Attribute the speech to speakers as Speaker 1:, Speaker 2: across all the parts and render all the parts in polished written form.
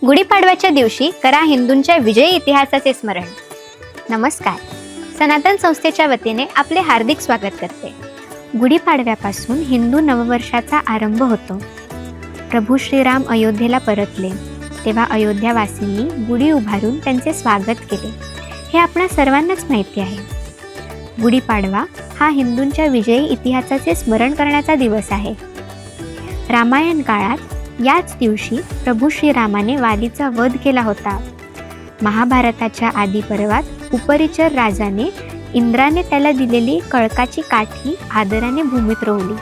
Speaker 1: गुढीपाडव्याच्या दिवशी करा हिंदूंच्या विजयी इतिहासाचे स्मरण। नमस्कार, सनातन संस्थेच्या वतीने आपले हार्दिक स्वागत करते। गुढीपाडव्यापासून हिंदू नववर्षाचा आरंभ होतो। प्रभू श्रीराम अयोध्येला परतले तेव्हा अयोध्यावासींनी गुढी उभारून त्यांचे स्वागत केले, हे आपणा सर्वांनाच माहिती आहे। गुढीपाडवा हा हिंदूंच्या विजयी इतिहासाचे स्मरण करण्याचा दिवस आहे। रामायण काळात याच दिवशी प्रभू श्रीरामाने वालीचा वध केला होता। महाभारताच्या आदी पर्वात उपरिचर राजाने इंद्राने त्याला दिलेली कळकाची काठी आदराने भूमीत रोवली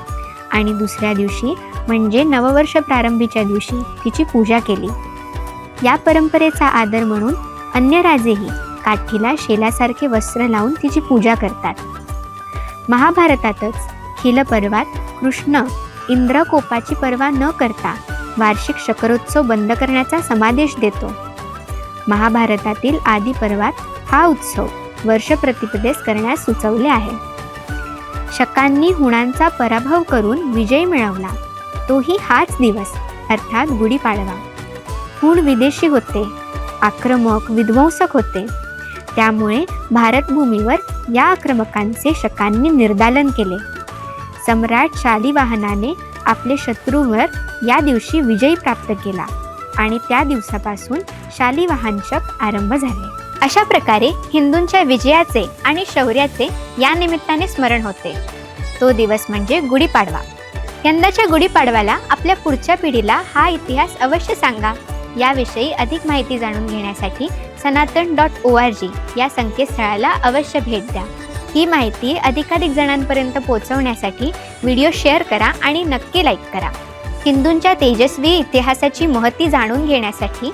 Speaker 1: आणि दुसऱ्या दिवशी म्हणजे नववर्ष प्रारंभीच्या दिवशी तिची पूजा केली। या परंपरेचा आदर म्हणून अन्य राजेही काठीला शेलासारखे वस्त्र लावून तिची पूजा करतात। महाभारतातच खिल पर्वात कृष्ण इंद्रकोपाची पर्वा न करता वार्षिक शकरोत्सव बंद करण्याचा समादेश देतो। महाभारतातील आदी पर्वात हा उत्सव वर्ष प्रतिपदेस करण्यास सुचवले आहे। शकांनी हुणांचा पराभव करून विजय मिळवला, तोही हाच दिवस अर्थात गुढीपाडवा। हुण विदेशी होते, आक्रमक विध्वंसक होते, त्यामुळे भारतभूमीवर या आक्रमकांचे शकांनी निर्दालन केले। सम्राट शालिवाहनाने आपले शत्रूंवर या दिवशी विजय प्राप्त केला आणि त्या दिवसापासून शालिवाहनशक आरंभ झाले। अशा प्रकारे हिंदूंच्या विजयाचे आणि शौर्याचे या निमित्ताने स्मरण होते। तो दिवस म्हणजे गुढीपाडवा। यंदाच्या गुढीपाडव्याला आपल्या पुढच्या पिढीला हा इतिहास अवश्य सांगा। याविषयी अधिक माहिती जाणून घेण्यासाठी sanatan.org या संकेतस्थळाला अवश्य भेट द्या। ही माहिती अधिकाधिक जणांपर्यंत पोहोचवण्यासाठी व्हिडिओ शेअर करा आणि नक्की लाईक करा। हिंदूंच्या तेजस्वी इतिहासाची महती जाणून घेण्यासाठी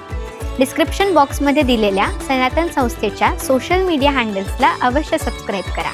Speaker 1: डिस्क्रिप्शन बॉक्समध्ये दिलेल्या सनातन संस्थेच्या सोशल मीडिया हँडल्सला अवश्य सबस्क्राईब करा।